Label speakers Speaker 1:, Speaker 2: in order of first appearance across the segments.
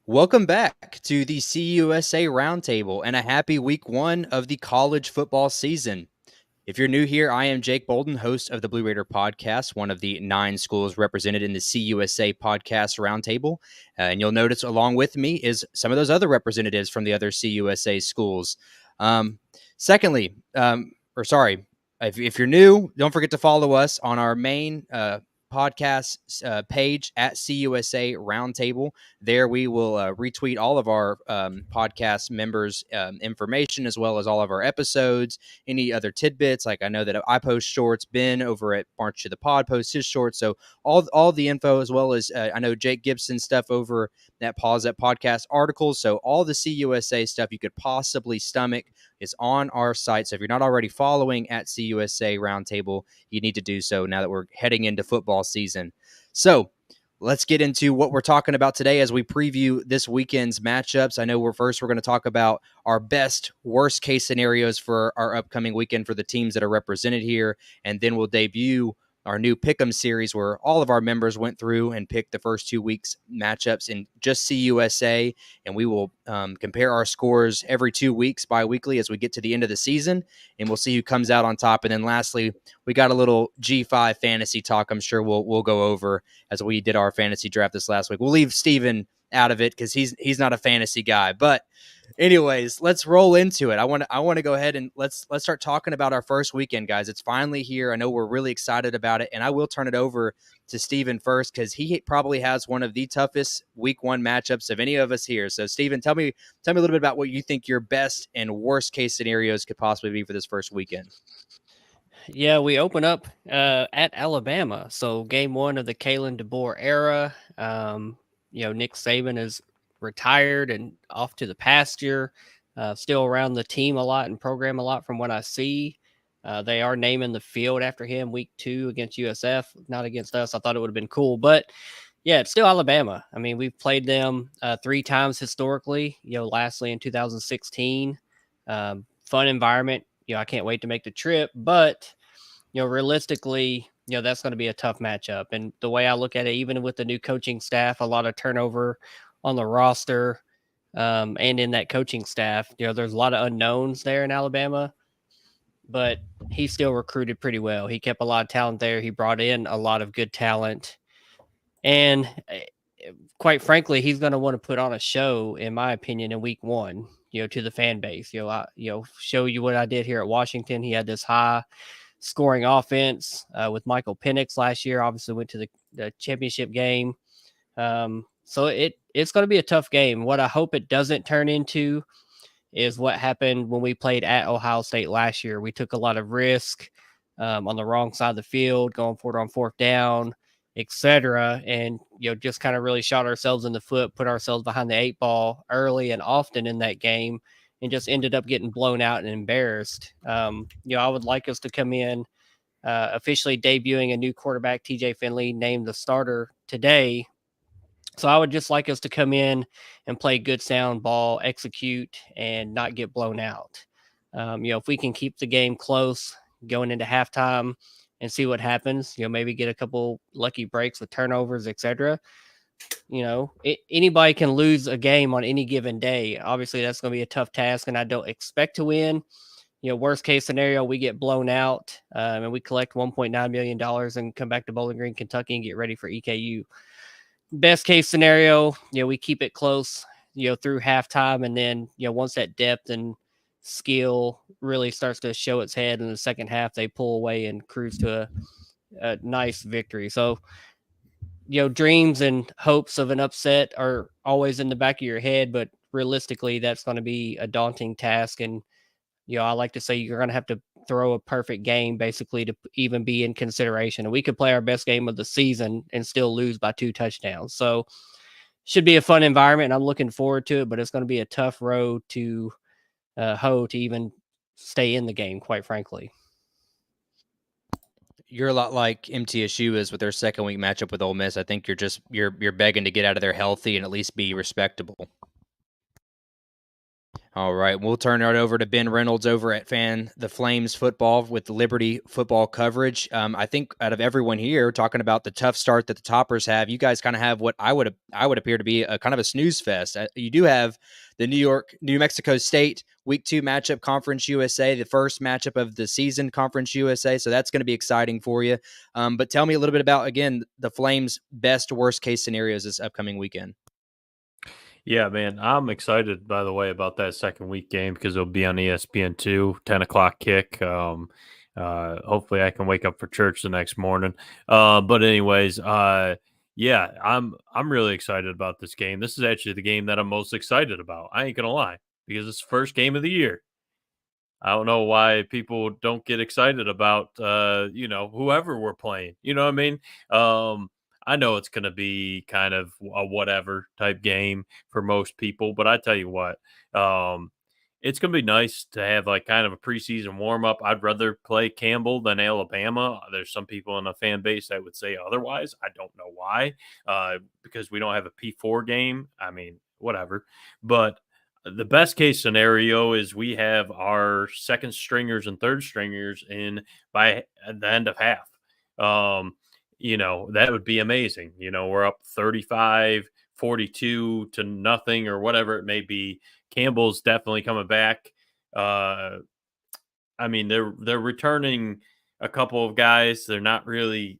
Speaker 1: Welcome back to the CUSA Roundtable and a happy week one of the college football season. If you're new here, I am Jake Bolden, host of the Blue Raider podcast, one of the 9 schools represented in the CUSA podcast roundtable. And you'll notice along with me is some of those other representatives from the other CUSA schools. Um, secondly, or sorry, if you're new, don't forget to follow us on our main podcast page at CUSA Roundtable. There we will retweet all of our podcast members' information as well as all of our episodes, any other tidbits. Like I know that I post shorts. Ben over at March to the Pod posts his shorts. So all the info as well as I know Jake Gibson stuff over that Pause That Podcast articles. So all the CUSA stuff you could possibly stomach is on our site. So if you're not already following at CUSA Roundtable, you need to do so now that we're heading into football season. So let's get into what we're talking about today as we preview this weekend's matchups. I know we're going to talk about our best, worst case scenarios for our upcoming weekend for the teams that are represented here. And then we'll debut our new Pick'em series where all of our members went through and picked the first 2 weeks matchups in just CUSA. And we will compare our scores every 2 weeks bi-weekly as we get to the end of the season. And we'll see who comes out on top. And then lastly, we got a little G5 fantasy talk I'm sure we'll go over as we did our fantasy draft this last week. We'll leave Steven out of it because he's not a fantasy guy. But anyways, let's roll into it. I want to go ahead and let's start talking about our first weekend, guys. It's finally here. I know we're really excited about it, and I will turn it over to Steven first because he probably has one of the toughest week one matchups of any of us here. So Steven, tell me a little bit about what you think your best and worst case scenarios could possibly be for this first weekend.
Speaker 2: Yeah, we open up at Alabama. So game one of the Kalen DeBoer era. Nick Saban is retired and off to the pasture. Still around the team a lot and program a lot from what I see. They are naming the field after him week 2 against USF, not against us. I thought it would have been cool, but yeah, it's still Alabama. I mean, we've played them 3 times historically. Lastly in 2016. Fun environment. I can't wait to make the trip, but realistically, that's going to be a tough matchup. And the way I look at it, even with the new coaching staff, a lot of turnover on the roster and in that coaching staff, there's a lot of unknowns there in Alabama, but he still recruited pretty well. He kept a lot of talent there. He brought in a lot of good talent. And quite frankly, he's going to want to put on a show, in my opinion, in week one, to the fan base. Show you what I did here at Washington. He had this high scoring offense with Michael Penix last year. Obviously, went to the championship game. So it's going to be a tough game. What I hope it doesn't turn into is what happened when we played at Ohio State last year. We took a lot of risk on the wrong side of the field, going for it on 4th down, etc. And just kind of really shot ourselves in the foot, put ourselves behind the 8 ball early and often in that game, and just ended up getting blown out and embarrassed. I would like us to come in officially debuting a new quarterback, TJ Finley, named the starter today. So I would just like us to come in and play good sound ball, execute, and not get blown out. If we can keep the game close going into halftime and see what happens, maybe get a couple lucky breaks with turnovers, etc. Anybody can lose a game on any given day. Obviously, that's going to be a tough task, and I don't expect to win. Worst case scenario, we get blown out and we collect $1.9 million and come back to Bowling Green, Kentucky and get ready for EKU. Best case scenario, we keep it close, through halftime. And then, once that depth and skill really starts to show its head in the second half, they pull away and cruise to a nice victory. So, dreams and hopes of an upset are always in the back of your head, but realistically, that's going to be a daunting task. And I like to say you're going to have to throw a perfect game basically to even be in consideration. And we could play our best game of the season and still lose by 2 touchdowns. So should be a fun environment, and I'm looking forward to it, but it's going to be a tough road to hoe to even stay in the game, quite frankly.
Speaker 1: You're a lot like MTSU is with their second week matchup with Ole Miss. I think you're begging to get out of there healthy and at least be respectable. All right, we'll turn it over to Ben Reynolds over at the Flames football with the Liberty football coverage. I think out of everyone here talking about the tough start that the Toppers have, you guys kind of have what I would appear to be a kind of a snooze fest. You do have the New Mexico State Week 2 matchup, Conference USA, the first matchup of the season, Conference USA. So that's going to be exciting for you. But tell me a little bit about, again, the Flames' best worst case scenarios this upcoming weekend.
Speaker 3: Yeah, man, I'm excited, by the way, about that second week game because it'll be on ESPN2, 10 o'clock kick. Hopefully I can wake up for church the next morning. But anyways, yeah, I'm really excited about this game. This is actually the game that I'm most excited about. I ain't gonna lie, because it's the first game of the year. I don't know why people don't get excited about whoever we're playing. You know what I mean? I know it's going to be kind of a whatever type game for most people, but I tell you what, it's going to be nice to have like kind of a preseason warm up. I'd rather play Campbell than Alabama. There's some people in the fan base that would say otherwise. I don't know why, because we don't have a P4 game. I mean, whatever, but the best case scenario is we have our second stringers and third stringers in by the end of half. That would be amazing. We're up 35-42 to nothing or whatever it may be. Campbell's definitely coming back. I mean, they're returning a couple of guys. They're not really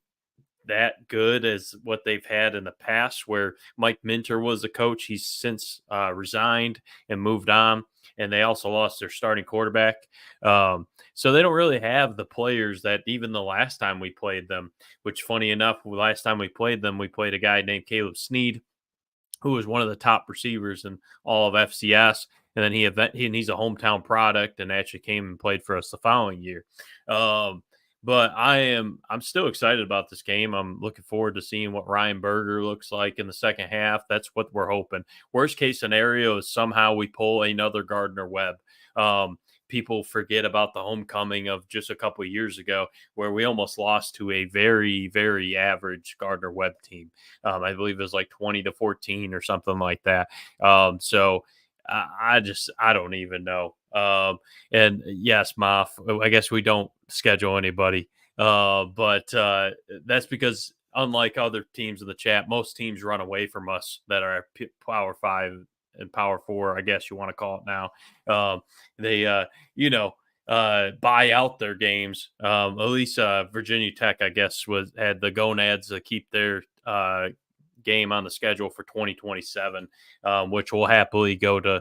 Speaker 3: that good as what they've had in the past, where Mike Minter was the coach. He's since resigned and moved on, and they also lost their starting quarterback. So they don't really have the players that even the last time we played them, which funny enough, last time we played them, we played a guy named Caleb Sneed, who was one of the top receivers in all of FCS. And then he's a hometown product and actually came and played for us the following year. But I'm still excited about this game. I'm looking forward to seeing what Ryan Berger looks like in the second half. That's what we're hoping. Worst case scenario is somehow we pull another Gardner Webb. People forget about the homecoming of just a couple of years ago where we almost lost to a very, very average Gardner Webb team. I believe it was like 20-14 or something like that. So I don't even know. And yes, Moff, I guess we don't schedule anybody. But that's because unlike other teams in the chat, most teams run away from us that are Power 5 and Power 4, I guess you want to call it now. They buy out their games. At least Virginia Tech, I guess, had the gonads to keep their game on the schedule for 2027, which will happily go to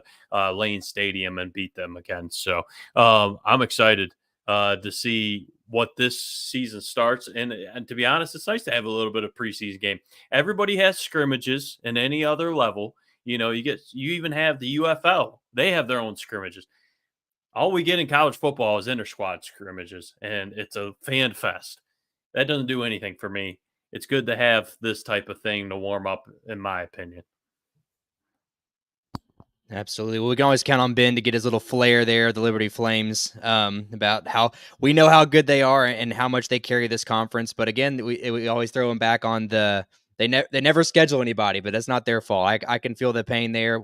Speaker 3: Lane Stadium and beat them again. So I'm excited to see what this season starts. And to be honest, it's nice to have a little bit of preseason game. Everybody has scrimmages in any other level. You even have the UFL. They have their own scrimmages. All we get in college football is inter-squad scrimmages, and it's a fan fest. That doesn't do anything for me. It's good to have this type of thing to warm up, in my opinion.
Speaker 1: Absolutely. Well, we can always count on Ben to get his little flair there, the Liberty Flames, about how we know how good they are and how much they carry this conference. But again, we always throw them back on they never schedule anybody, but that's not their fault. I can feel the pain there.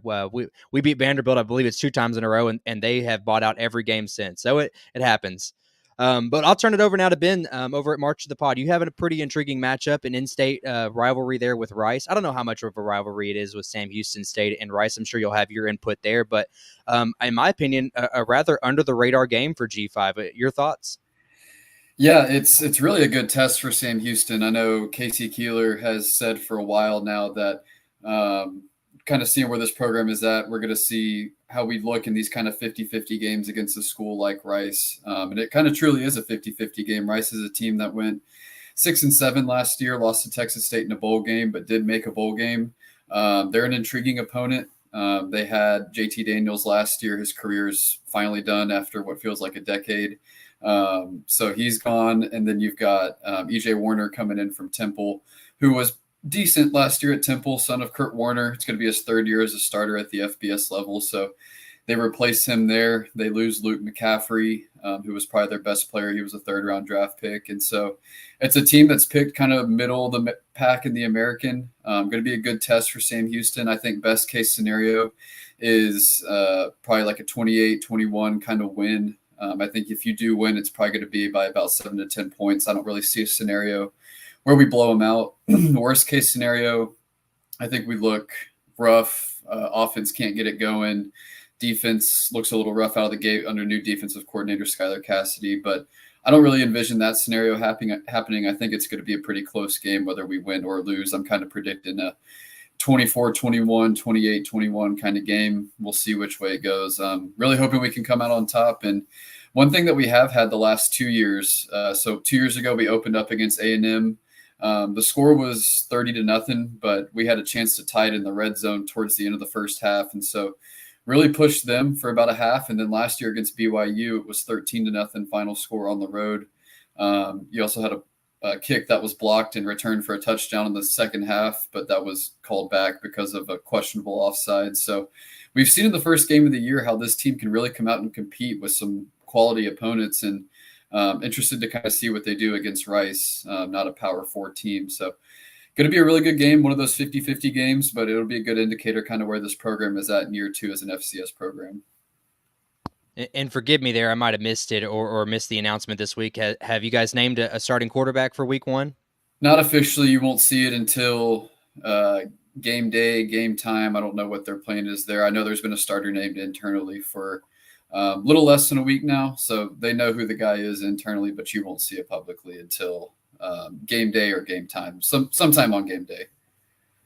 Speaker 1: We beat Vanderbilt, I believe it's 2 times in a row, and they have bought out every game since. So it happens. But I'll turn it over now to Ben over at March of the Pod. You have a pretty intriguing matchup, an in-state rivalry there with Rice. I don't know how much of a rivalry it is with Sam Houston State and Rice. I'm sure you'll have your input there. But in my opinion, a rather under-the-radar game for G5. Your thoughts?
Speaker 4: Yeah, it's really a good test for Sam Houston. I know Casey Keeler has said for a while now that kind of seeing where this program is at, we're going to see how we look in these kind of 50-50 games against a school like Rice. And it kind of truly is a 50-50 game. Rice is a team that went 6-7 last year, lost to Texas State in a bowl game, but did make a bowl game. They're an intriguing opponent. They had JT Daniels last year. His career is finally done after what feels like a decade. So he's gone. And then you've got EJ Warner coming in from Temple, who was decent last year at Temple, son of Kurt Warner. It's going to be his third year as a starter at the FBS level. So They replace him there. They lose Luke McCaffrey, who was probably their best player. He was a third-round draft pick. And so it's a team that's picked kind of middle of the pack in the American. Going to be a good test for Sam Houston. I think best case scenario is probably like a 28-21 kind of win. I think if you do win, it's probably going to be by about 7 to 10 points. I don't really see a scenario where we blow them out. The worst case scenario, I think we look rough. Offense can't get it going. Defense looks a little rough out of the gate under new defensive coordinator Skylar Cassidy, but I don't really envision that scenario happening. I think it's going to be a pretty close game, whether we win or lose. I'm kind of predicting a 24-21, 28-21 kind of game. We'll see which way it goes. Really hoping we can come out on top. And one thing that we have had the last 2 years, so 2 years ago we opened up against A&M. The score was 30-0, but we had a chance to tie it in the red zone towards the end of the first half. And so really pushed them for about a half. And then last year against BYU, it was 13-0 final score on the road. You also had a kick that was blocked and returned for a touchdown in the second half, but that was called back because of a questionable offside. So we've seen in the first game of the year how this team can really come out and compete with some quality opponents, and interested to kind of see what they do against Rice, not a Power 4 team. So going to be a really good game, one of those 50-50 games, but it'll be a good indicator kind of where this program is at in year 2 as an FCS program.
Speaker 1: And forgive me there, I might have missed it or missed the announcement this week. Have you guys named a starting quarterback for week 1?
Speaker 4: Not officially. You won't see it until game day, game time. I don't know what their plan is there. I know there's been a starter named internally for a little less than a week now, so they know who the guy is internally, but you won't see it publicly until game day or game time, sometime on game day.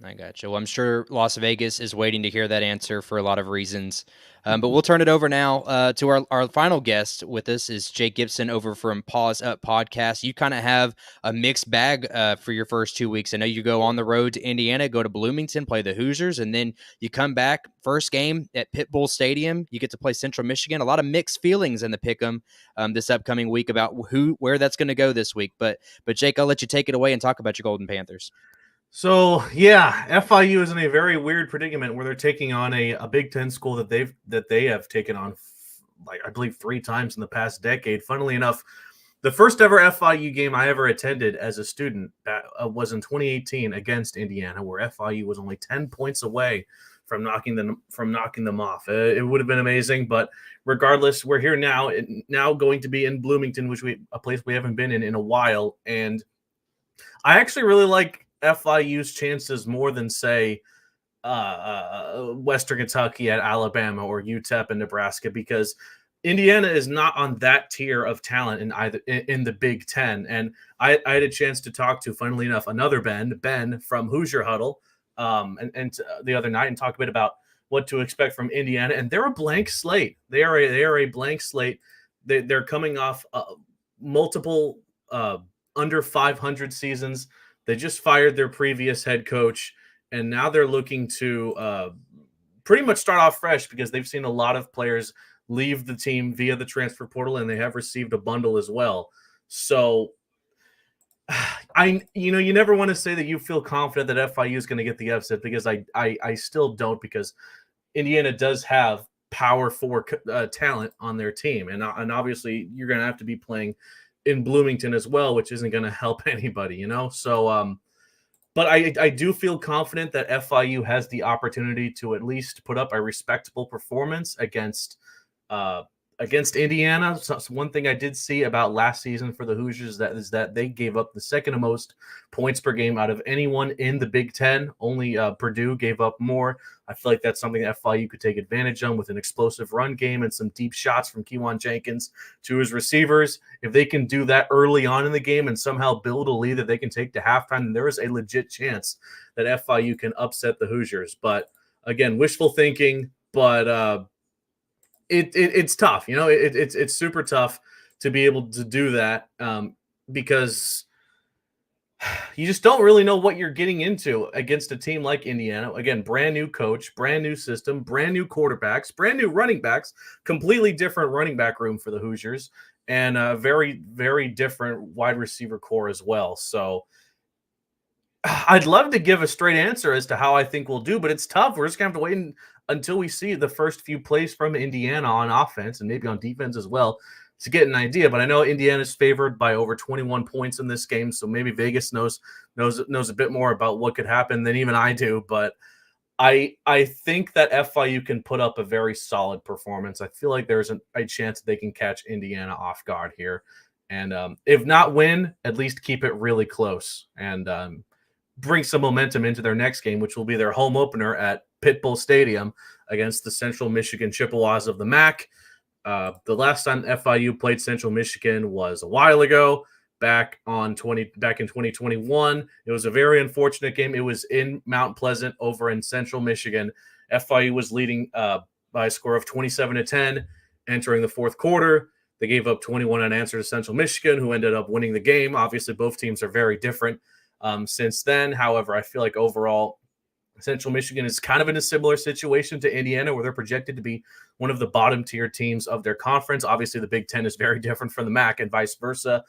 Speaker 1: I gotcha. Well, I'm sure Las Vegas is waiting to hear that answer for a lot of reasons. But we'll turn it over now to our final guest with us is Jake Gibson over from Pause Up Podcast. You kind of have a mixed bag for your first 2 weeks. I know you go on the road to Indiana, go to Bloomington, play the Hoosiers, and then you come back, first game at Pitbull Stadium. You get to play Central Michigan. A lot of mixed feelings in the Pick'em this upcoming week about where that's going to go this week. But Jake, I'll let you take it away and talk about your Golden Panthers.
Speaker 5: So yeah, FIU is in a very weird predicament where they're taking on a Big Ten school that they have taken on, like I believe 3 times in the past decade. Funnily enough, the first ever FIU game I ever attended as a student was in 2018 against Indiana, where FIU was only 10 points away from knocking them off. It would have been amazing, but regardless, we're here now. Now going to be in Bloomington, a place we haven't been in a while, and I actually really like FIU's chances more than, say, Western Kentucky at Alabama or UTEP in Nebraska, because Indiana is not on that tier of talent in the Big Ten. And I had a chance to talk to, funnily enough, another Ben from Hoosier Huddle, and the other night, and talk a bit about what to expect from Indiana. And they're a blank slate. They are a blank slate. They're coming off multiple under 500 seasons. They just fired their previous head coach, and now they're looking to pretty much start off fresh because they've seen a lot of players leave the team via the transfer portal, and they have received a bundle as well. So, you never want to say that you feel confident that FIU is going to get the upset, because I still don't, because Indiana does have Power 4 talent on their team, and obviously you're going to have to be playing in Bloomington as well, which isn't going to help anybody, So, but I do feel confident that FIU has the opportunity to at least put up a respectable performance against Indiana. So one thing I did see about last season for the Hoosiers is that they gave up the second most points per game out of anyone in the Big Ten. Only Purdue gave up more. I feel like that's something that FIU could take advantage of with an explosive run game and some deep shots from Kewan Jenkins to his receivers. If they can do that early on in the game and somehow build a lead that they can take to halftime, then there is a legit chance that FIU can upset the Hoosiers. But again, wishful thinking, but it's tough. It's super tough to be able to do that because you just don't really know what you're getting into against a team like Indiana. Again, brand new coach, brand new system, brand new quarterbacks, brand new running backs, completely different running back room for the Hoosiers, and a very, very different wide receiver core as well. So I'd love to give a straight answer as to how I think we'll do, but it's tough. We're just gonna have to wait until we see the first few plays from Indiana on offense and maybe on defense as well to get an idea. But I know Indiana's favored by over 21 points in this game, so maybe Vegas knows a bit more about what could happen than even I do. But I think that FIU can put up a very solid performance. I feel like there's a chance they can catch Indiana off guard here, and if not win, at least keep it really close and bring some momentum into their next game, which will be their home opener at Pitbull Stadium against the Central Michigan Chippewas of the MAC. The last time FIU played Central Michigan was a while ago, back in 2021. It was a very unfortunate game. It was in Mount Pleasant over in Central Michigan. FIU was leading by a score of 27-10 entering the fourth quarter. They gave up 21 unanswered to Central Michigan, who ended up winning the game. Obviously, both teams are very different. Since then, however, I feel like overall Central Michigan is kind of in a similar situation to Indiana, where they're projected to be one of the bottom tier teams of their conference. Obviously, the Big Ten is very different from the MAC and vice versa.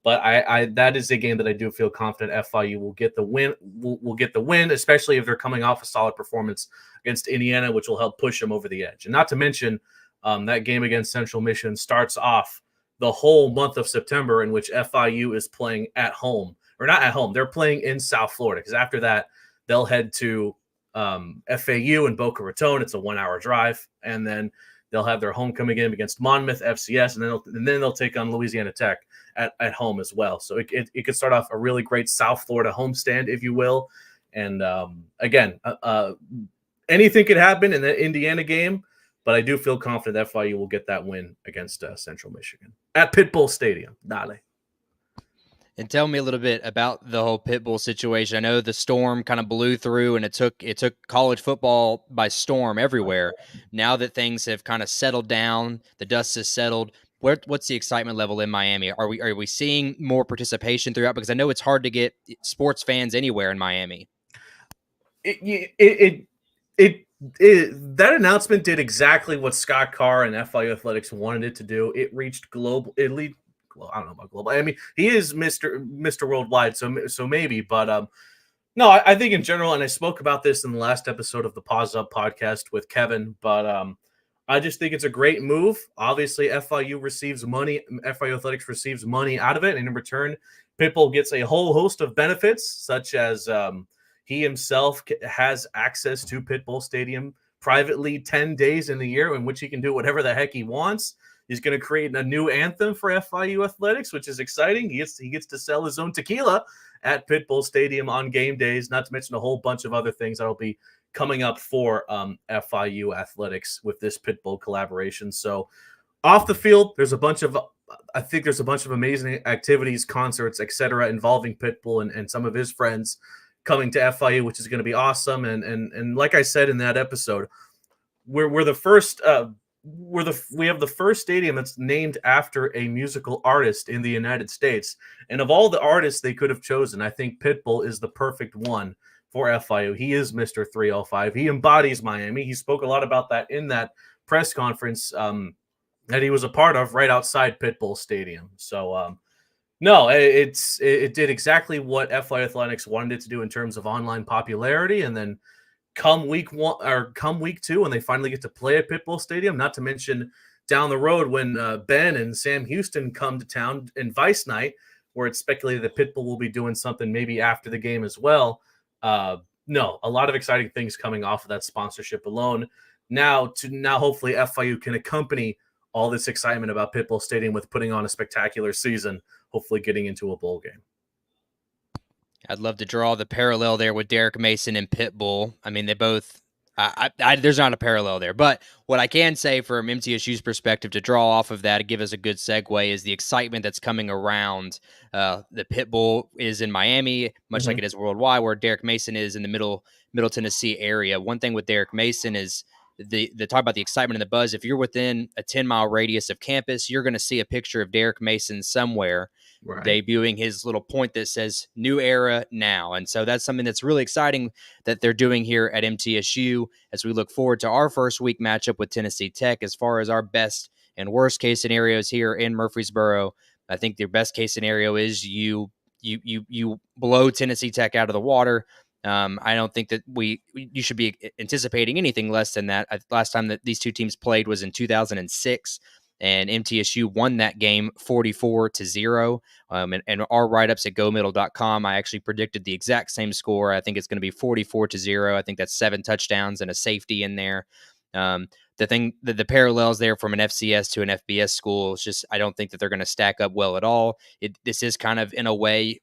Speaker 5: But I that is a game that I do feel confident FIU will get the win. Will get the win, especially if they're coming off a solid performance against Indiana, which will help push them over the edge. And not to mention that game against Central Michigan starts off the whole month of September in which FIU is playing at home. Or not at home, they're playing in South Florida, because after that, they'll head to FAU in Boca Raton. It's a 1-hour drive, and then they'll have their homecoming game against Monmouth FCS, and then they'll take on Louisiana Tech at home as well. So it could start off a really great South Florida homestand, if you will. And again, anything could happen in the Indiana game, but I do feel confident that FIU will get that win against Central Michigan at Pitbull Stadium. Dale.
Speaker 1: And tell me a little bit about the whole Pitbull situation. I know the storm kind of blew through, and it took college football by storm everywhere. Now that things have kind of settled down, the dust has settled. What's the excitement level in Miami? Are we seeing more participation throughout? Because I know it's hard to get sports fans anywhere in Miami.
Speaker 5: That announcement did exactly what Scott Carr and FIU Athletics wanted it to do. It reached global. Well, I don't know about global. I mean, he is Mr. Worldwide, so maybe. But no, I think in general, and I spoke about this in the last episode of the Pause Up podcast with Kevin, but I just think it's a great move. Obviously, FIU receives money. FIU Athletics receives money out of it, and in return, Pitbull gets a whole host of benefits, such as he himself has access to Pitbull Stadium privately 10 days in the year, in which he can do whatever the heck he wants. He's going to create a new anthem for FIU Athletics, which is exciting. He gets to sell his own tequila at Pitbull Stadium on game days, not to mention a whole bunch of other things that will be coming up for FIU Athletics with this Pitbull collaboration. So off the field, there's a bunch of amazing activities, concerts, etc., involving Pitbull and some of his friends coming to FIU, which is going to be awesome. And like I said in that episode, we're the first we have the first stadium that's named after a musical artist in the United States. And of all the artists they could have chosen, I think Pitbull is the perfect one for FIU. He is Mr. 305. He embodies Miami. He spoke a lot about that in that press conference that he was a part of right outside Pitbull Stadium. So, no, it did exactly what FIU Athletics wanted it to do in terms of online popularity. And then come week 1 or come week 2, when they finally get to play at Pitbull Stadium, not to mention down the road when Ben and Sam Houston come to town in Vice Night, where it's speculated that Pitbull will be doing something maybe after the game as well. No, a lot of exciting things coming off of that sponsorship alone. Now hopefully FIU can accompany all this excitement about Pitbull Stadium with putting on a spectacular season, hopefully getting into a bowl game.
Speaker 1: I'd love to draw the parallel there with Derek Mason and Pitbull. I mean, they both there's not a parallel there. But what I can say from MTSU's perspective to draw off of that, to give us a good segue, is the excitement that's coming around. The Pitbull is in Miami, much like it is worldwide, where Derek Mason is in the Middle Tennessee area. One thing with Derek Mason is the talk about the excitement and the buzz. If you're within a 10-mile radius of campus, you're going to see a picture of Derek Mason somewhere, right, debuting his little point that says "New Era Now." And so that's something that's really exciting that they're doing here at MTSU as we look forward to our first week matchup with Tennessee Tech. As far as our best and worst case scenarios here in Murfreesboro, I think their best case scenario is you you blow Tennessee Tech out of the water. I don't think that you should be anticipating anything less than that. Last time that these two teams played was in 2006, and MTSU won that game 44-0. And our write-ups at gomiddle.com, I actually predicted the exact same score. I think it's going to be 44-0. I think that's 7 touchdowns and a safety in there. The parallels there from an FCS to an FBS school is just, I don't think that they're going to stack up well at all. This is kind of, in a way,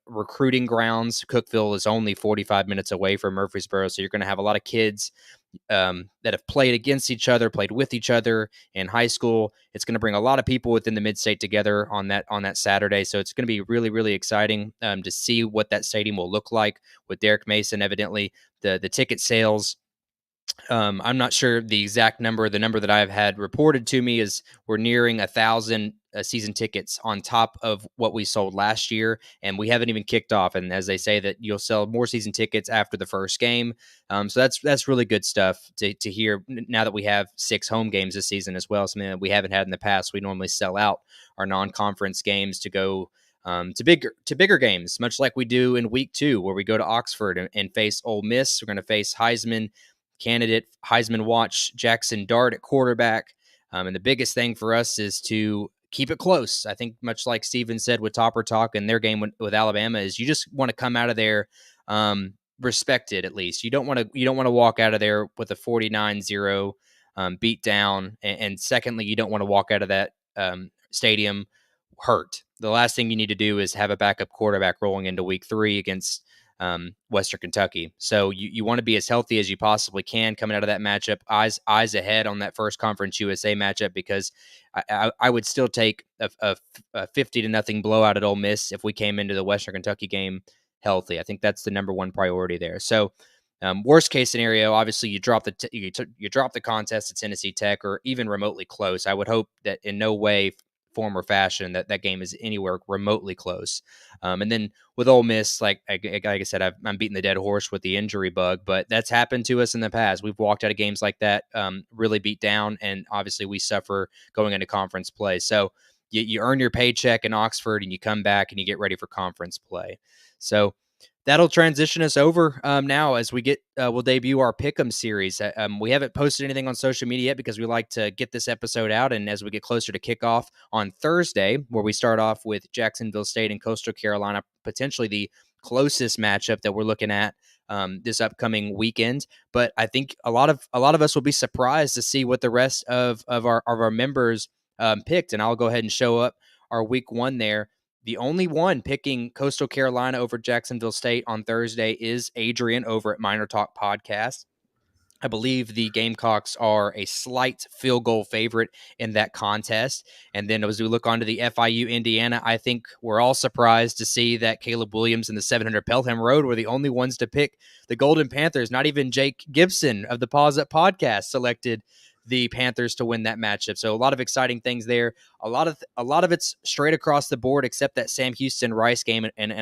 Speaker 1: recruiting grounds. Cookeville is only 45 minutes away from Murfreesboro, so you're going to have a lot of kids that have played against each other, played with each other in high school. It's going to bring a lot of people within the mid-state together on that Saturday. So it's going to be really, really exciting to see what that stadium will look like with Derek Mason. Evidently, the ticket sales, I'm not sure the exact number. The number that I've had reported to me is we're nearing 1,000 season tickets on top of what we sold last year, and we haven't even kicked off. And as they say, that you'll sell more season tickets after the first game. So that's really good stuff to hear now that we have 6 home games this season as well, something that we haven't had in the past. We normally sell out our non-conference games to go to bigger games, much like we do in week 2, where we go to Oxford and face Ole Miss. We're going to face Heisman candidate, Heisman watch, Jackson Dart at quarterback. And the biggest thing for us is to keep it close. I think much like Steven said with Topper Talk and their game with Alabama, is you just want to come out of there respected. At least you don't want to walk out of there with a 49-0 beat down. And secondly, you don't want to walk out of that stadium hurt. The last thing you need to do is have a backup quarterback rolling into week 3 against Western Kentucky. So you want to be as healthy as you possibly can coming out of that matchup, eyes ahead on that first Conference USA matchup, because I would still take a 50-0 blowout at Ole Miss if we came into the Western Kentucky game healthy. I think that's the number one priority there. So worst case scenario, obviously you drop the contest to Tennessee Tech, or even remotely close. I would hope that in no way, form, or fashion that game is anywhere remotely close. And then with Ole Miss, like I said, I'm beating the dead horse with the injury bug, but that's happened to us in the past. We've walked out of games like that, really beat down, and obviously we suffer going into conference play. So you earn your paycheck in Oxford, and you come back and you get ready for conference play. So that'll transition us over now as we'll debut our Pick'em series. We haven't posted anything on social media yet because we like to get this episode out. And as we get closer to kickoff on Thursday, where we start off with Jacksonville State and Coastal Carolina, potentially the closest matchup that we're looking at this upcoming weekend. But I think a lot of us will be surprised to see what the rest of our members picked. And I'll go ahead and show up our week 1 there. The only one picking Coastal Carolina over Jacksonville State on Thursday is Adrian over at Minor Talk Podcast. I believe the Gamecocks are a slight field goal favorite in that contest. And then as we look onto the FIU Indiana, I think we're all surprised to see that Caleb Williams and the 700 Pelham Road were the only ones to pick the Golden Panthers. Not even Jake Gibson of the Pause Up Podcast selected the Panthers to win that matchup. So a lot of exciting things there. A lot of it's straight across the board, except that Sam Houston Rice game. And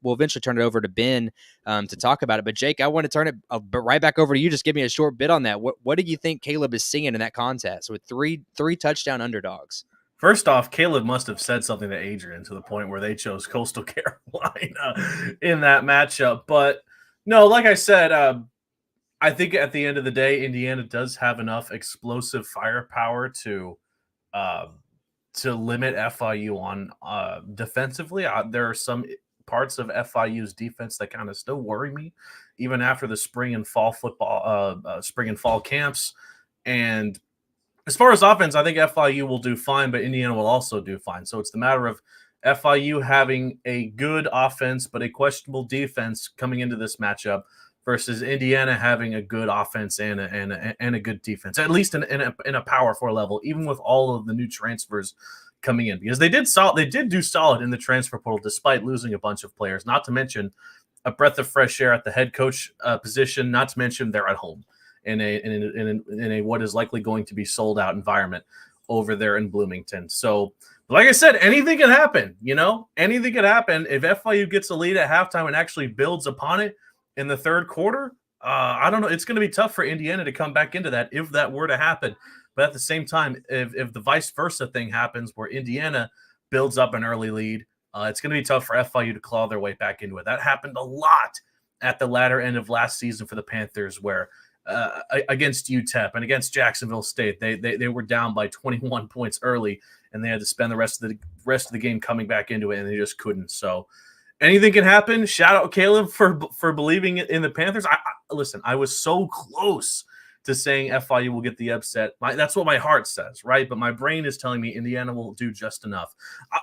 Speaker 1: we'll eventually turn it over to Ben to talk about it. But Jake, I want to turn it right back over to you. Just give me a short bit on that. What do you think Caleb is seeing in that contest with three touchdown underdogs?
Speaker 5: First off, Caleb must have said something to Adrian to the point where they chose Coastal Carolina in that matchup. But no, like I said, I think at the end of the day, Indiana does have enough explosive firepower to limit FIU on defensively. There are some parts of FIU's defense that kind of still worry me, even after the spring and fall camps. And as far as offense, I think FIU will do fine, but Indiana will also do fine. So it's the matter of FIU having a good offense but a questionable defense coming into this matchup, versus Indiana having a good offense and a good defense, at least in a Power 4 level, even with all of the new transfers coming in, because they did do solid in the transfer portal despite losing a bunch of players. Not to mention a breath of fresh air at the head coach position. Not to mention they're at home in a what is likely going to be sold out environment over there in Bloomington. So, like I said, anything can happen. Anything can happen if FIU gets a lead at halftime and actually builds upon it in the third quarter. I don't know. It's going to be tough for Indiana to come back into that if that were to happen. But at the same time, if the vice versa thing happens where Indiana builds up an early lead It's going to be tough for FIU to claw their way back into it. That happened a lot at the latter end of last season for the Panthers, where against UTEP and against Jacksonville State, they were down by 21 points early, and they had to spend the rest of the game coming back into it, and they just couldn't. So anything can happen. Shout out Caleb for believing in the Panthers. Listen, I was so close to saying FIU will get the upset. That's what my heart says, right? But my brain is telling me Indiana will do just enough.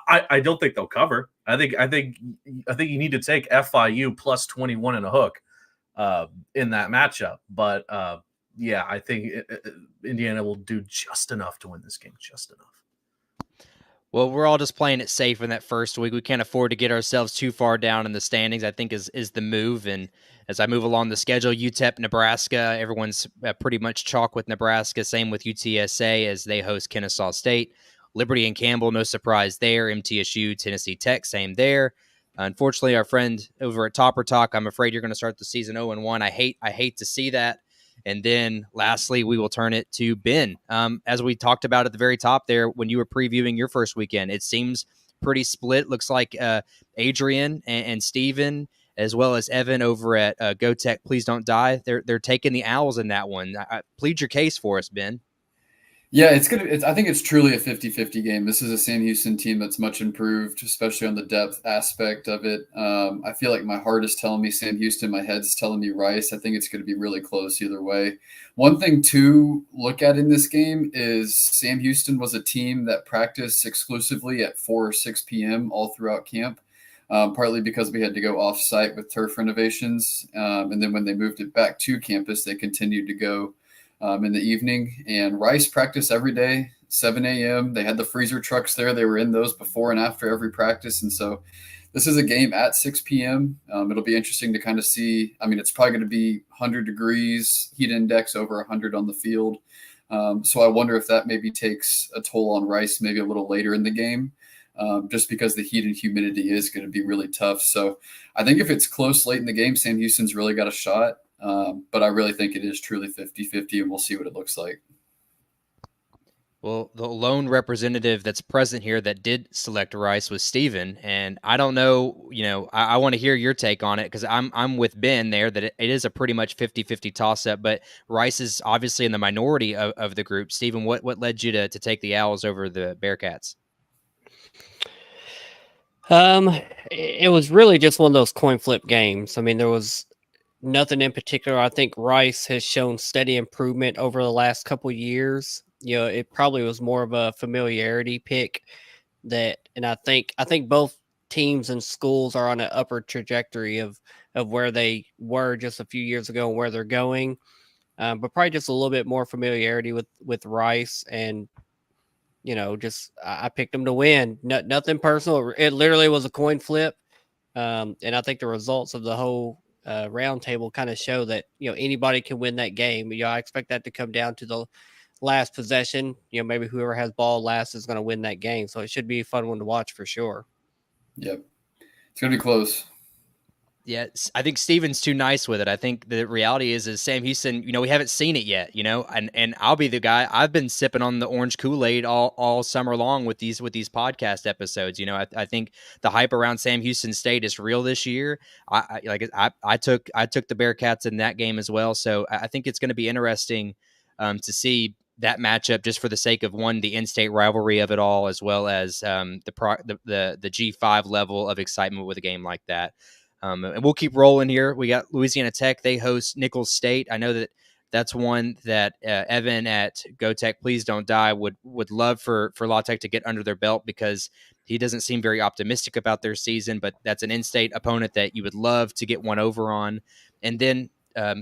Speaker 5: I don't think they'll cover. I think you need to take FIU plus 21 and a hook in that matchup. But yeah, I think Indiana will do just enough to win this game, just enough.
Speaker 1: Well, we're all just playing it safe in that first week. We can't afford to get ourselves too far down in the standings, I think is the move. And as I move along the schedule, UTEP, Nebraska, everyone's pretty much chalk with Nebraska. Same with UTSA as they host Kennesaw State. Liberty and Campbell, no surprise there. MTSU, Tennessee Tech, same there. Unfortunately, our friend over at Topper Talk, I'm afraid you're going to start the season 0-1. I hate to see that. And then lastly, we will turn it to Ben. As we talked about at the very top there, when you were previewing your first weekend, it seems pretty split. Looks like Adrian and Steven, as well as Evan over at Go Tech Please Don't Die, they're taking the Owls in that one. Plead your case for us, Ben.
Speaker 4: Yeah, I think it's truly a 50-50 game. This is a Sam Houston team that's much improved, especially on the depth aspect of it. I feel like my heart is telling me Sam Houston, my head's telling me Rice. I think it's going to be really close either way. One thing to look at in this game is Sam Houston was a team that practiced exclusively at 4 or 6 p.m. all throughout camp, partly because we had to go off-site with turf renovations. And then when they moved it back to campus, they continued to go in the evening. And Rice practiced every day, 7 a.m. They had the freezer trucks there. They were in those before and after every practice. And so this is a game at 6 p.m. It'll be interesting to kind of see. I mean, it's probably going to be 100 degrees, heat index over 100 on the field. So I wonder if that maybe takes a toll on Rice maybe a little later in the game, just because the heat and humidity is going to be really tough. So I think if it's close late in the game, Sam Houston's really got a shot. But I really think it is truly 50-50, and we'll see what it looks like.
Speaker 1: Well, the lone representative that's present here that did select Rice was Steven, and I don't know, I want to hear your take on it because I'm with Ben there that it is a pretty much 50-50 toss-up, but Rice is obviously in the minority of the group. Steven, what led you to take the Owls over the Bearcats?
Speaker 2: It was really just one of those coin flip games. I mean, there was nothing in particular. I think Rice has shown steady improvement over the last couple of years. It probably was more of a familiarity pick and I think both teams and schools are on an upward trajectory of where they were just a few years ago and where they're going. But probably just a little bit more familiarity with Rice, and just I picked them to win. Nothing personal. It literally was a coin flip. And I think the results of the whole roundtable kind of show that anybody can win that game. I expect that to come down to the last possession. Maybe whoever has ball last is going to win that game. So it should be a fun one to watch for sure.
Speaker 4: Yep, it's going to be close.
Speaker 1: Yeah, I think Steven's too nice with it. I think the reality is Sam Houston, we haven't seen it yet, and I'll be the guy. I've been sipping on the orange Kool-Aid all summer long with these podcast episodes. I think the hype around Sam Houston State is real this year. I took the Bearcats in that game as well. So I think it's going to be interesting to see that matchup just for the sake of one, the in-state rivalry of it all, as well as the G5 level of excitement with a game like that. And we'll keep rolling here. We got Louisiana Tech. They host Nicholls State. I know that's one that Evan at Go Tech Please Don't Die would love for La Tech to get under their belt, because he doesn't seem very optimistic about their season, but that's an in-state opponent that you would love to get one over on. And then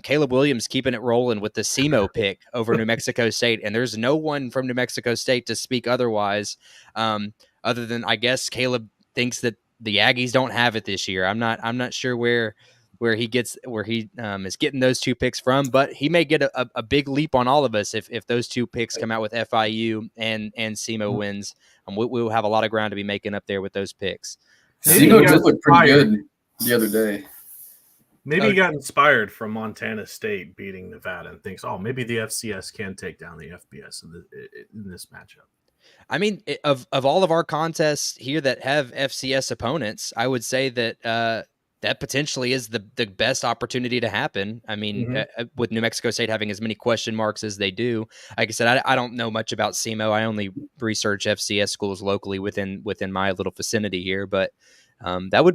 Speaker 1: Caleb Williams keeping it rolling with the SEMO pick over New Mexico State. And there's no one from New Mexico State to speak otherwise, other than, I guess, Caleb thinks that the Aggies don't have it this year. I'm not sure where he is getting those two picks from, but he may get a big leap on all of us if those two picks come out with FIU and SEMO wins. We will have a lot of ground to be making up there with those picks.
Speaker 4: SEMO did look pretty good the other day.
Speaker 5: Maybe he got inspired from Montana State beating Nevada and thinks, maybe the FCS can take down the FBS in this matchup.
Speaker 1: I mean, of all of our contests here that have FCS opponents, I would say that that potentially is the best opportunity to happen. I mean, with New Mexico State having as many question marks as they do, like I said, I don't know much about SEMO. I only research FCS schools locally within my little vicinity here, but that would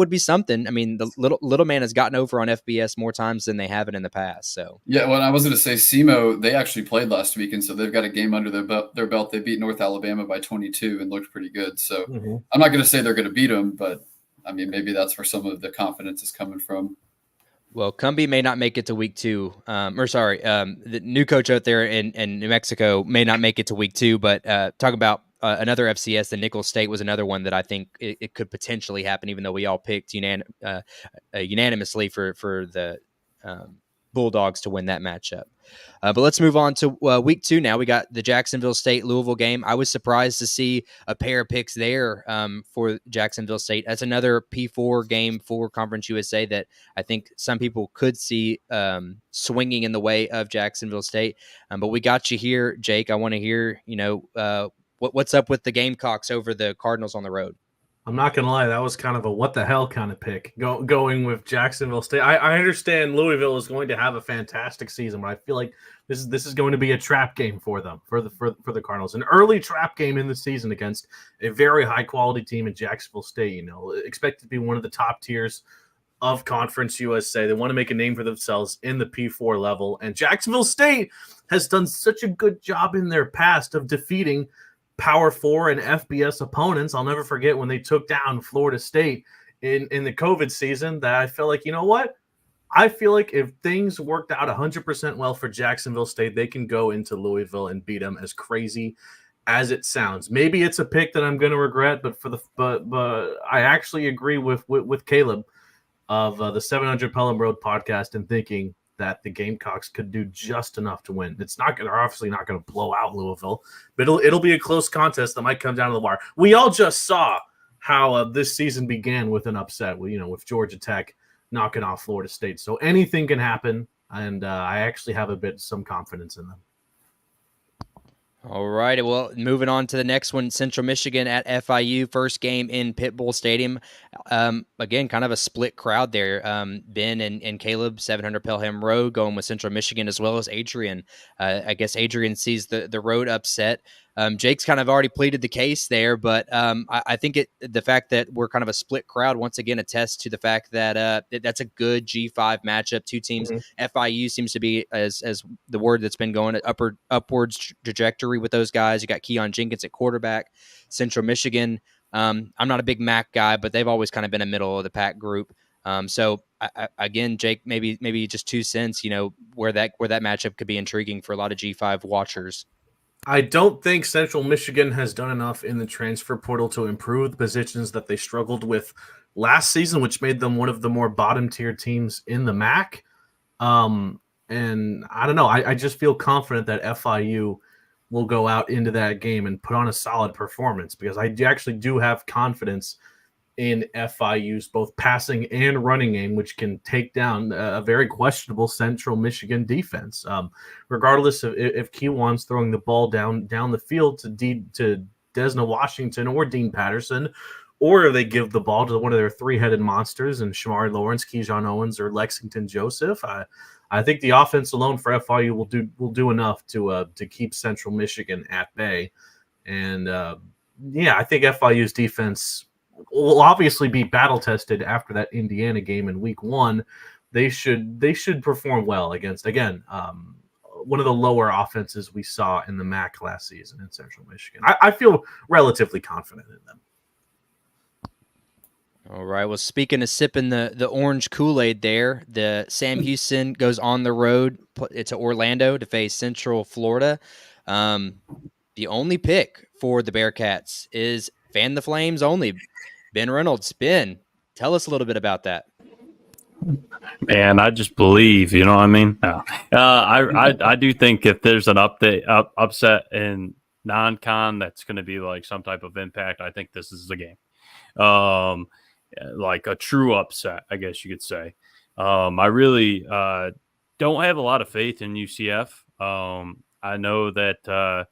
Speaker 1: be something. I mean, the little man has gotten over on FBS more times than they haven't in the past. So
Speaker 4: yeah, well, I was going to say SEMO, they actually played last week, and so they've got a game under their belt. They beat North Alabama by 22 and looked pretty good. So I'm not going to say they're going to beat them, but I mean, maybe that's where some of the confidence is coming from.
Speaker 1: Well, Cumbie may not make it to week 2. The new coach out there in New Mexico may not make it to week 2. But talking about another FCS, the Nicholls State was another one that I think it could potentially happen, even though we all picked unanimously for the Bulldogs to win that matchup. But let's move on to week 2 now. We got the Jacksonville State-Louisville game. I was surprised to see a pair of picks there for Jacksonville State. That's another P4 game for Conference USA that I think some people could see swinging in the way of Jacksonville State. But we got you here, Jake. I want to hear, what's up with the Gamecocks over the Cardinals on the road.
Speaker 5: I'm not going to lie. That was kind of a what the hell kind of pick going with Jacksonville State. I understand Louisville is going to have a fantastic season, but I feel like this is going to be a trap game for them, for the Cardinals. An early trap game in the season against a very high quality team in Jacksonville State, expected to be one of the top tiers of Conference USA. They want to make a name for themselves in the P4 level. And Jacksonville State has done such a good job in their past of defeating Power 4 and FBS opponents. I'll never forget when they took down Florida State in the COVID season, that I felt like, you know what? I feel like if things worked out 100% well for Jacksonville State, they can go into Louisville and beat them, as crazy as it sounds. Maybe it's a pick that I'm going to regret, but I actually agree with Caleb of the 700 Pelham Road podcast and thinking that the Gamecocks could do just enough to win. They're obviously not going to blow out Louisville, but it'll be a close contest that might come down to the wire. We all just saw how this season began with an upset, with Georgia Tech knocking off Florida State. So anything can happen, and I actually have some confidence in them.
Speaker 1: All right. Well, moving on to the next one, Central Michigan at FIU, first game in Pitbull Stadium. Again, kind of a split crowd there. Ben and Caleb, 700 Pelham Road, going with Central Michigan, as well as Adrian. I guess Adrian sees the road upset. Jake's kind of already pleaded the case there, but I think the fact that we're kind of a split crowd once again attests to the fact that that's a good G5 matchup. Two teams. FIU seems to be, as the word that's been going, upwards trajectory with those guys. You got Keon Jenkins at quarterback. Central Michigan. I'm not a big MAC guy, but they've always kind of been a middle of the pack group. So again, Jake, maybe just 2 cents. Where that matchup could be intriguing for a lot of G5 watchers.
Speaker 5: I don't think Central Michigan has done enough in the transfer portal to improve the positions that they struggled with last season, which made them one of the more bottom-tier teams in the MAC. And I don't know. I just feel confident that FIU will go out into that game and put on a solid performance, because I actually do have confidence in FIU's both passing and running game, which can take down a very questionable Central Michigan defense. Regardless of if Kewan's throwing the ball down the field to Desna Washington or Dean Patterson, or they give the ball to one of their three-headed monsters and Shamari Lawrence, Keyshawn Owens, or Lexington Joseph, I think the offense alone for FIU will do enough to keep Central Michigan at bay. And I think FIU's defense will obviously be battle tested after that Indiana game in week 1. They should perform well against, again, one of the lower offenses we saw in the MAC last season in Central Michigan. I feel relatively confident in them.
Speaker 1: All right. Well, speaking of sipping the orange Kool-Aid there, the Sam Houston goes on the road to Orlando to face Central Florida. The only pick for the Bearcats is Fan the Flames only. Ben Reynolds. Ben, tell us a little bit about that.
Speaker 3: Man, I just believe, you know what I mean? No. I do think if there's an upset in non-con that's going to be like some type of impact, I think this is the game. Like a true upset, I guess you could say. I really don't have a lot of faith in UCF. I know that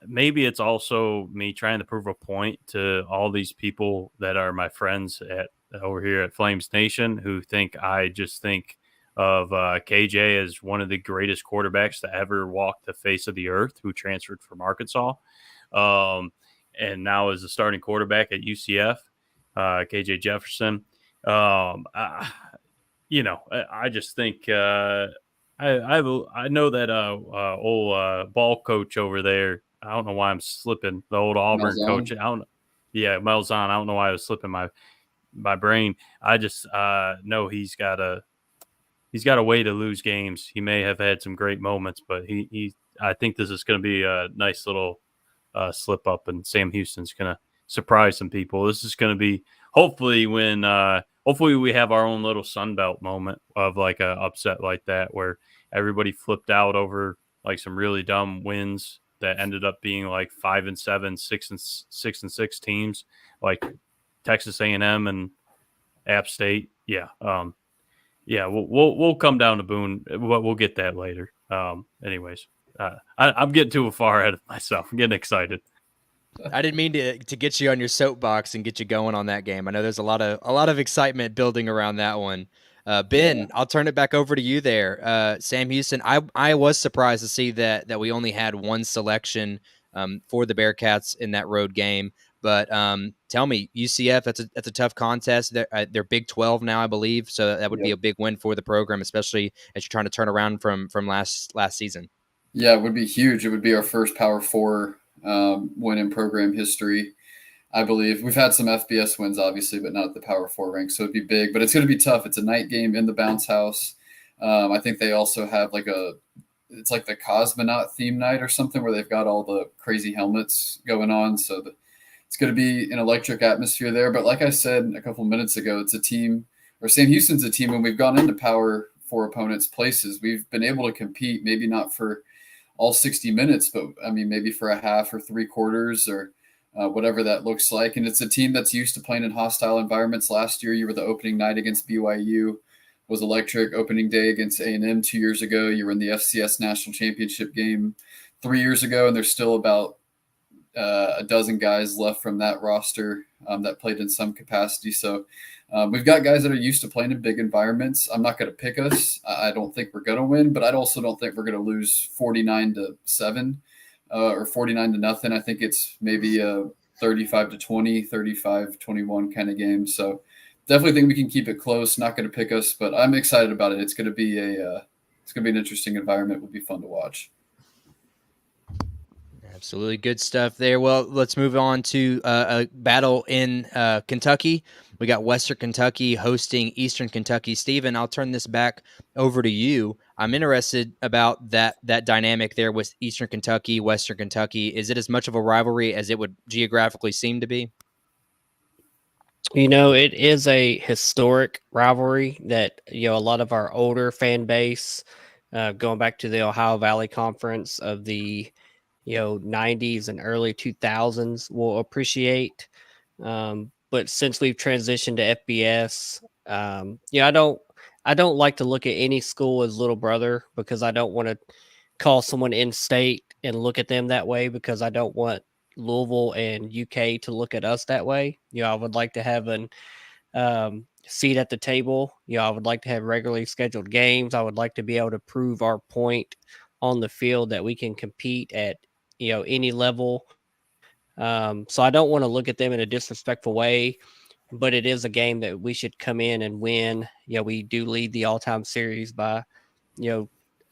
Speaker 3: maybe it's also me trying to prove a point to all these people that are my friends at over here at Flames Nation who think I just think of KJ as one of the greatest quarterbacks to ever walk the face of the earth, who transferred from Arkansas, and now is a starting quarterback at UCF, KJ Jefferson. I just think I know that old ball coach over there. I don't know why I'm slipping, the old Auburn coach. Yeah, Melzon. I don't know why I was slipping my brain. I just know he's got a way to lose games. He may have had some great moments, but I think this is going to be a nice little slip up, and Sam Houston's going to surprise some people. This is going to be hopefully we have our own little Sunbelt moment of like a upset like that where everybody flipped out over like some really dumb wins that ended up being like 5-7, 6-6 teams like Texas A&M and App State. Yeah. We'll come down to Boone. We'll get that later. Anyways, I'm getting too far ahead of myself. I'm getting excited.
Speaker 1: I didn't mean to get you on your soapbox and get you going on that game. I know there's a lot of excitement building around that one. Ben, I'll turn it back over to you there. Sam Houston, I was surprised to see that we only had one selection for the Bearcats in that road game. But tell me, UCF, that's a tough contest. They're Big 12 now, I believe, so that would be a big win for the program, especially as you're trying to turn around from last season.
Speaker 4: Yeah, it would be huge. It would be our first Power 4 win in program history, I believe. We've had some FBS wins, obviously, but not at the Power 4 rank, so it'd be big. But it's going to be tough. It's a night game in the bounce house. I think they also have it's like the cosmonaut theme night or something where they've got all the crazy helmets going on. So it's going to be an electric atmosphere there. But like I said a couple of minutes ago, it's a team, or Sam Houston's a team, when we've gone into Power 4 opponents' places, we've been able to compete, maybe not for all 60 minutes, but I mean, maybe for a half or three quarters or whatever that looks like. And it's a team that's used to playing in hostile environments. Last year, you were the opening night against BYU, was electric. Opening day against A&M 2 years ago. You were in the FCS National Championship game 3 years ago, and there's still about a dozen guys left from that roster that played in some capacity. So we've got guys that are used to playing in big environments. I'm not going to pick us. I don't think we're going to win, but I also don't think we're going to lose 49-7 or 49-0. I think it's maybe a 35-20, 35-21 kind of game. So definitely think we can keep it close. Not going to pick us, but I'm excited about it. It's going to be an interesting environment. It will be fun to watch.
Speaker 1: Absolutely good stuff there. Well, let's move on to a battle in Kentucky. We got Western Kentucky hosting Eastern Kentucky. Steven, I'll turn this back over to you. I'm interested about that dynamic there with Eastern Kentucky, Western Kentucky. Is it as much of a rivalry as it would geographically seem to be?
Speaker 2: It is a historic rivalry that, a lot of our older fan base, going back to the Ohio Valley Conference of the 90s and early 2000s will appreciate. But since we've transitioned to FBS, I don't like to look at any school as little brother, because I don't want to call someone in state and look at them that way, because I don't want Louisville and UK to look at us that way. I would like to have an seat at the table. I would like to have regularly scheduled games. I would like to be able to prove our point on the field that we can compete at any level. So I don't want to look at them in a disrespectful way, but it is a game that we should come in and win. We do lead the all-time series by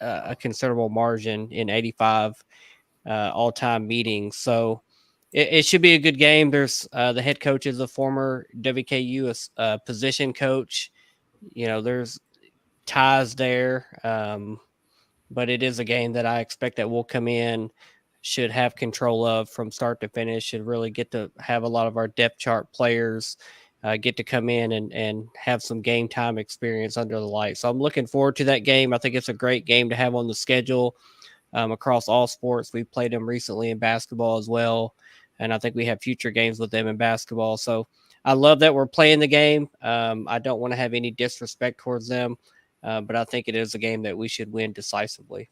Speaker 2: a considerable margin in 85 all-time meetings. So it should be a good game. There's the head coach is a former WKU position coach. There's ties there. But it is a game that I expect that we'll come in, should have control of from start to finish, should really get to have a lot of our depth chart players get to come in and have some game time experience under the lights. So I'm looking forward to that game. I think it's a great game to have on the schedule across all sports. We've played them recently in basketball as well, and I think we have future games with them in basketball. So I love that we're playing the game. I don't want to have any disrespect towards them. But I think it is a game that we should win decisively.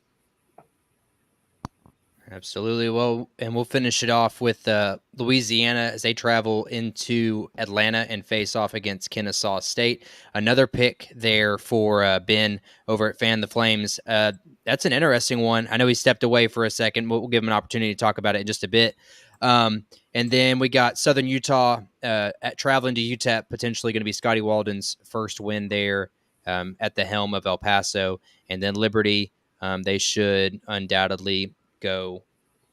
Speaker 1: Absolutely. Well, and we'll finish it off with Louisiana as they travel into Atlanta and face off against Kennesaw State. Another pick there for Ben over at Fan the Flames. That's an interesting one. I know he stepped away for a second. We'll give him an opportunity to talk about it in just a bit. And then we got Southern Utah traveling to UTEP, potentially going to be Scotty Walden's first win there at the helm of El Paso. And then Liberty, they should undoubtedly go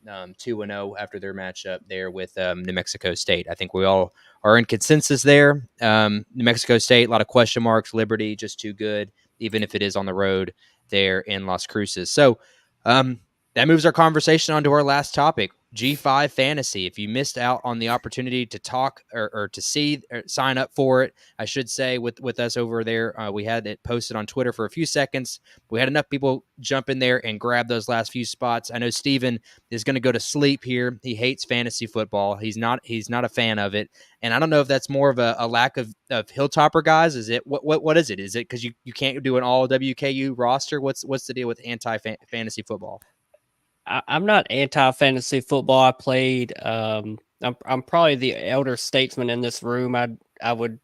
Speaker 1: 2-0 after their matchup there with New Mexico State. I think we all are in consensus there. New Mexico State, a lot of question marks. Liberty, just too good, even if it is on the road there in Las Cruces. So that moves our conversation on to our last topic, G5 Fantasy. If you missed out on the opportunity to talk or to see or sign up for it, I should say with us over there, we had it posted on Twitter for a few seconds. We had enough people jump in there and grab those last few spots. I know Steven is going to go to sleep here. He hates fantasy football. He's not a fan of it. And I don't know if that's more of a lack of Hilltopper guys. Is it what is it? Is it because you can't do an all WKU roster? What's the deal with anti-fantasy football?
Speaker 2: I'm not anti-fantasy football. I played. I'm probably the elder statesman in this room. I would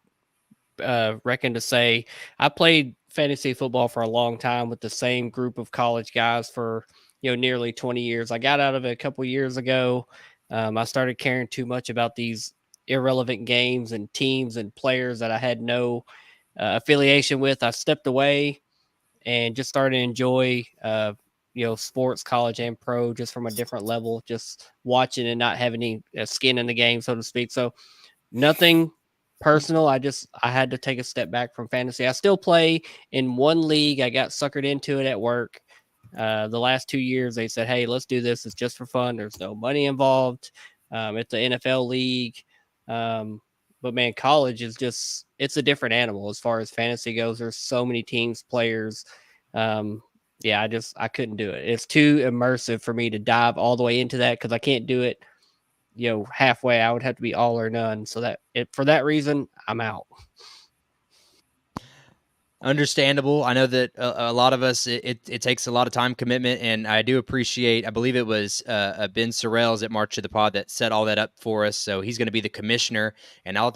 Speaker 2: reckon to say I played fantasy football for a long time with the same group of college guys for nearly 20 years. I got out of it a couple years ago. I started caring too much about these irrelevant games and teams and players that I had no affiliation with. I stepped away and just started to enjoy sports, college and pro, just from a different level, just watching and not having any skin in the game, so to speak. So nothing personal. I had to take a step back from fantasy. I still play in one league. I got suckered into it at work. The last 2 years, they said, "Hey, let's do this. It's just for fun. There's no money involved. It's an NFL league." But man, college is it's a different animal as far as fantasy goes. There's so many teams, players. Yeah, I couldn't do it. It's too immersive for me to dive all the way into that because I can't do it, halfway. I would have to be all or none. So for that reason, I'm out.
Speaker 1: Understandable. I know that a lot of us, it takes a lot of time commitment, and I do appreciate, I believe it was Ben Sorrells at March to the Pod that set all that up for us. So he's going to be the commissioner, and I'll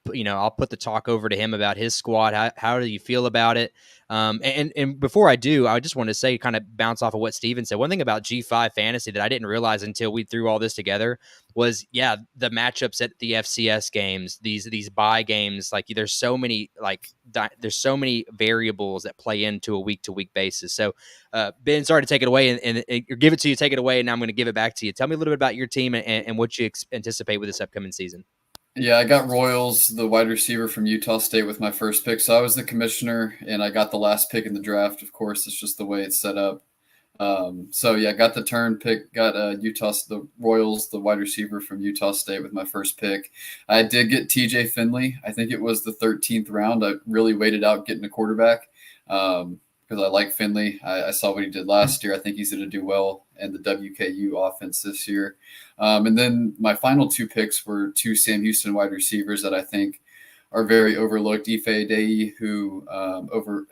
Speaker 1: put the talk over to him about his squad. How do you feel about it? And before I do, I just want to say, kind of bounce off of what Steven said. One thing about G5 Fantasy that I didn't realize until we threw all this together was, the matchups at the FCS games, these bye games, like there's so many variables that play into a week-to-week basis. So, Ben, sorry to take it away and give it to you, take it away, and now I'm going to give it back to you. Tell me a little bit about your team and what you anticipate with this upcoming season.
Speaker 4: Yeah, I got Royals, the wide receiver from Utah State, with my first pick. So I was the commissioner, and I got the last pick in the draft. Of course, it's just the way it's set up. Got the turn pick, got the Royals, the wide receiver from Utah State, with my first pick. I did get TJ Finley. I think it was the 13th round. I really waited out getting a quarterback because I like Finley. I saw what he did last year. I think he's going to do well in the WKU offense this year. And then my final two picks were two Sam Houston wide receivers that I think are very overlooked. Ife Adei, who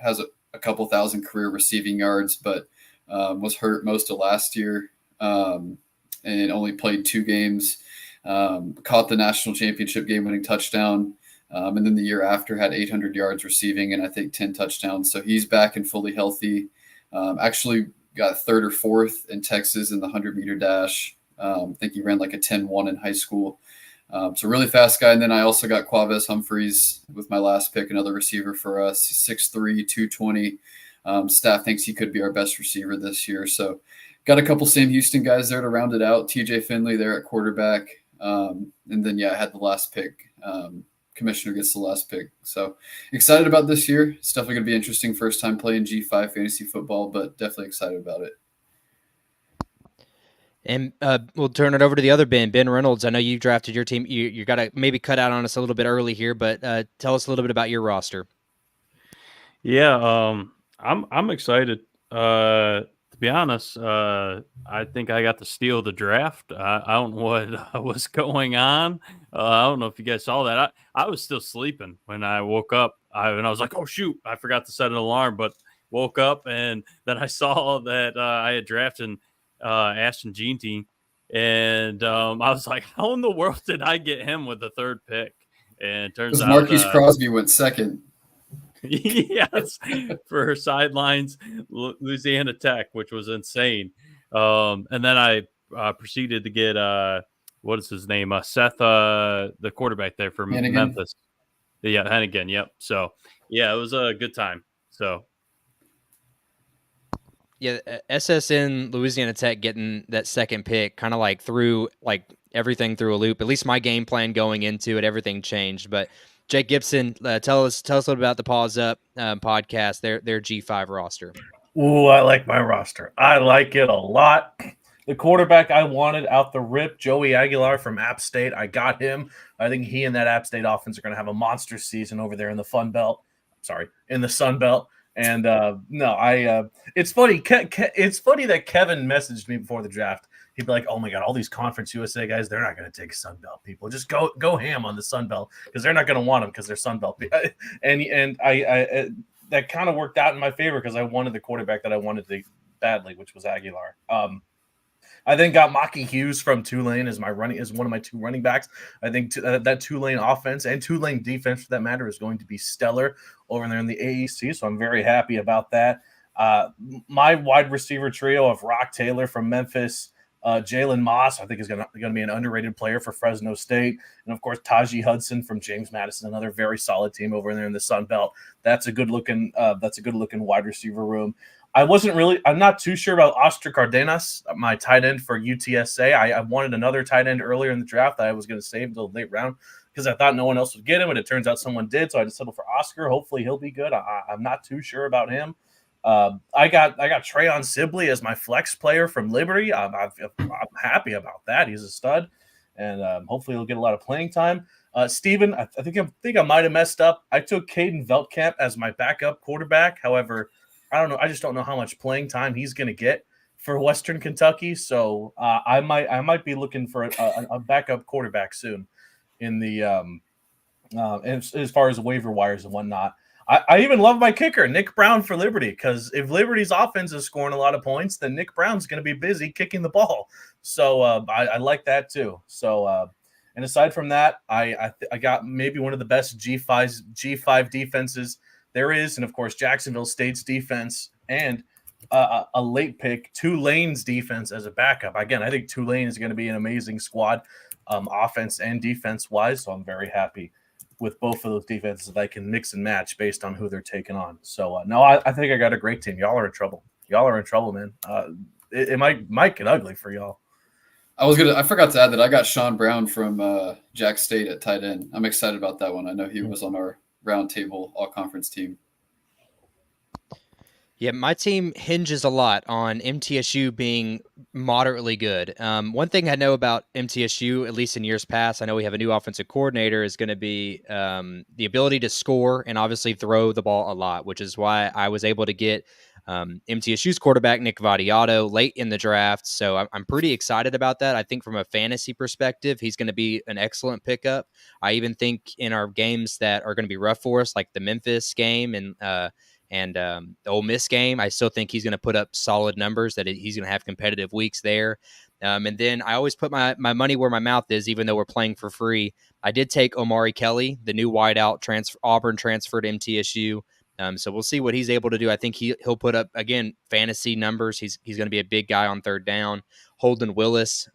Speaker 4: has a couple thousand career receiving yards, but was hurt most of last year and only played 2 games. Caught the national championship game-winning touchdown, and then the year after had 800 yards receiving and I think 10 touchdowns. So he's back and fully healthy. Actually got 3rd or 4th in Texas in the 100-meter dash. I think he ran like a 10-1 in high school. So really fast guy. And then I also got Quavez Humphreys with my last pick, another receiver for us, 6'3", 220. Staff thinks he could be our best receiver this year. So got a couple Sam Houston guys there to round it out. TJ Finley there at quarterback. And then, I had the last pick. Commissioner gets the last pick. So excited about this year. It's definitely going to be interesting. First time playing G5 fantasy football, but definitely excited about it.
Speaker 1: And we'll turn it over to the other Ben Reynolds. I know you drafted your team. You got to maybe cut out on us a little bit early here, but tell us a little bit about your roster.
Speaker 3: Yeah, I'm excited. To be honest, I think I got to steal the draft. I don't know what was going on. I don't know if you guys saw that. I was still sleeping when I woke up. And I was like, oh, shoot, I forgot to set an alarm, but woke up and then I saw that I had drafted Ashton Jeanty. And I was like, how in the world did I get him with the third pick? And it turns
Speaker 4: Because
Speaker 3: out
Speaker 4: Marquise Crosby went second.
Speaker 3: yes, for her sidelines, Louisiana Tech, which was insane. And then I proceeded to get what is his name? Seth, the quarterback there from
Speaker 4: Hannigan.
Speaker 3: Memphis. Yeah, Hennigan. Yep. So yeah, it was a good time. So
Speaker 1: yeah, SSN Louisiana Tech getting that second pick kind of like threw like everything through a loop. At least my game plan going into it, everything changed. But Jake Gibson, tell us a little about the Pause Up podcast, their G5 roster.
Speaker 5: Ooh, I like my roster. I like it a lot. The quarterback I wanted out the rip, Joey Aguilar from App State. I got him. I think he and that App State offense are going to have a monster season over there in the Fun Belt. Sorry, in the Sun Belt. And it's funny. It's funny that Kevin messaged me before the draft. He'd be like, "Oh my God, all these Conference USA guys, they're not going to take Sun Belt people. Just go ham on the Sun Belt because they're not going to want them because they're Sun Belt." And I that kind of worked out in my favor because I wanted the quarterback that I wanted badly, which was Aguilar. I then got Maki Hughes from Tulane as one of my two running backs. I think that Tulane offense and Tulane defense, for that matter, is going to be stellar over there in the AEC. So I'm very happy about that. My wide receiver trio of Rock Taylor from Memphis, Jalen Moss, I think is going to be an underrated player for Fresno State, and of course Tajee Hudson from James Madison, another very solid team over there in the Sun Belt. That's a good looking wide receiver room. I'm not too sure about Oscar Cardenas, my tight end for UTSA. I wanted another tight end earlier in the draft that I was going to save until the late round because I thought no one else would get him, and it turns out someone did. So I just settled for Oscar. Hopefully he'll be good. I'm not too sure about him. I got Trayon Sibley as my flex player from Liberty. I'm happy about that. He's a stud, and hopefully he'll get a lot of playing time. Steven, I think I might have messed up. I took Caden Veltkamp as my backup quarterback. However, I don't know. I just don't know how much playing time he's going to get for Western Kentucky. So I might be looking for a backup quarterback soon in the as far as waiver wires and whatnot. I even love my kicker, Nick Brown for Liberty, because if Liberty's offense is scoring a lot of points, then Nick Brown's going to be busy kicking the ball. So I like that too. So and aside from that, I got maybe one of the best G5 defenses there is, and of course Jacksonville State's defense and a late pick, Tulane's defense as a backup. Again, I think Tulane is going to be an amazing squad, offense and defense wise. So I'm very happy with both of those defenses that I can mix and match based on who they're taking on. So no, I think I got a great team. Y'all are in trouble. Y'all are in trouble, man. It might get ugly for y'all.
Speaker 4: I forgot to add that I got Sean Brown from Jack State at tight end. I'm excited about that one. I know he was on our Roundtable all-conference team.
Speaker 1: Yeah, my team hinges a lot on MTSU being moderately good. One thing I know about MTSU, at least in years past, I know we have a new offensive coordinator, is going to be the ability to score and obviously throw the ball a lot, which is why I was able to get MTSU's quarterback, Nick Vadiato, late in the draft. So I'm pretty excited about that. I think from a fantasy perspective, he's going to be an excellent pickup. I even think in our games that are going to be rough for us, like the Memphis game and the Ole Miss game, I still think he's going to put up solid numbers, that he's going to have competitive weeks there. And then I always put my money where my mouth is, even though we're playing for free. I did take Omari Kelly, the new wideout, Auburn transferred to MTSU. So we'll see what he's able to do. I think he'll put up, again, fantasy numbers. He's going to be a big guy on third down. Holden Willis,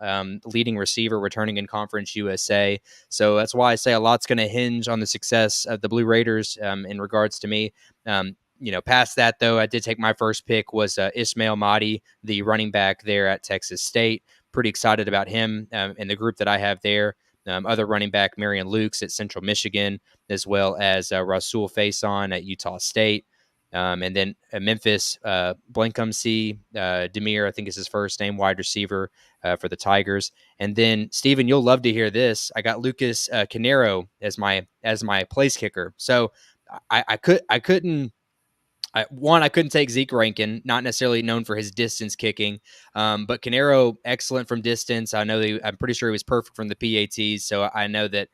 Speaker 1: leading receiver, returning in Conference USA. So that's why I say a lot's going to hinge on the success of the Blue Raiders in regards to me. Past that, though, I did take my first pick was Ismail Mahdi, the running back there at Texas State. Pretty excited about him and the group that I have there. Other running back, Marion Lukes at Central Michigan, as well as Rasul Faison at Utah State. And then Memphis, Blankumsey, Demir, I think is his first name, wide receiver for the Tigers. And then, Steven, you'll love to hear this. I got Lucas Canero as my place kicker. So I couldn't take Zeke Rankin, not necessarily known for his distance kicking, but Canero, excellent from distance. I'm pretty sure he was perfect from the PATs, so I know that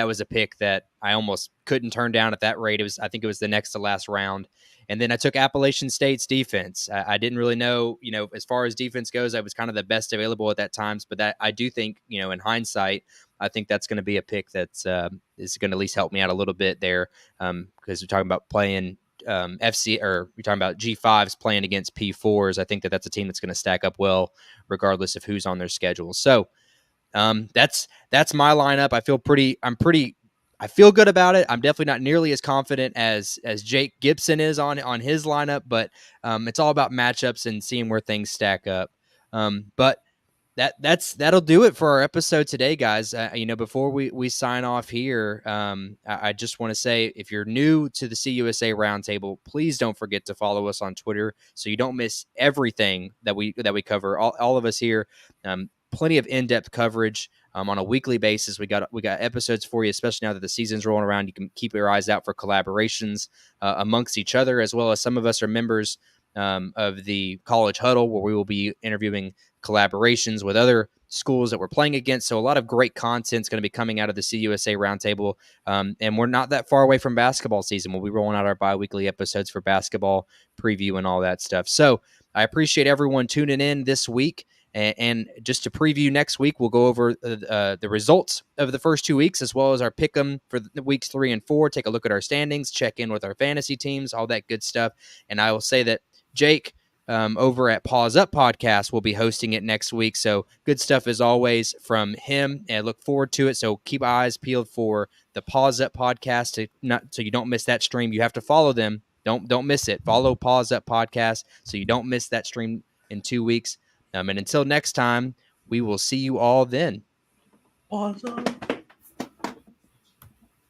Speaker 1: was a pick that I almost couldn't turn down at that rate. I think it was the next to last round, And then I took Appalachian State's defense. I didn't really know, as far as defense goes, I was kind of the best available at that times. But that I do think, in hindsight, I think that's going to be a pick that's is going to at least help me out a little bit there, because we're talking about playing FC, or we're talking about G5s playing against P4s. I think that's a team that's going to stack up well, regardless of who's on their schedule. So that's my lineup. I feel good about it. I'm definitely not nearly as confident as Jake Gibson is on his lineup, but it's all about matchups and seeing where things stack up. But that'll do it for our episode today, guys. Before we sign off here, I just want to say, if you're new to the CUSA Roundtable, please don't forget to follow us on Twitter so you don't miss everything that we cover. All of us here, plenty of in-depth coverage on a weekly basis. We got episodes for you, especially now that the season's rolling around. You can keep your eyes out for collaborations amongst each other, as well as some of us are members of the College Huddle, where we will be interviewing collaborations with other schools that we're playing against. So a lot of great content is going to be coming out of the CUSA Roundtable. And we're not that far away from basketball season. We'll be rolling out our bi-weekly episodes for basketball preview and all that stuff. So I appreciate everyone tuning in this week. And just to preview next week, we'll go over the results of the first 2 weeks, as well as our pick 'em for the weeks 3 and 4. Take a look at our standings, check in with our fantasy teams, all that good stuff. And I will say that Jake over at Pause Up Podcast will be hosting it next week. So good stuff as always from him, and I look forward to it. So keep eyes peeled for the Pause Up Podcast so you don't miss that stream. You have to follow them. Don't miss it. Follow Pause Up Podcast so you don't miss that stream in 2 weeks. And until next time, we will see you all then.
Speaker 5: Awesome.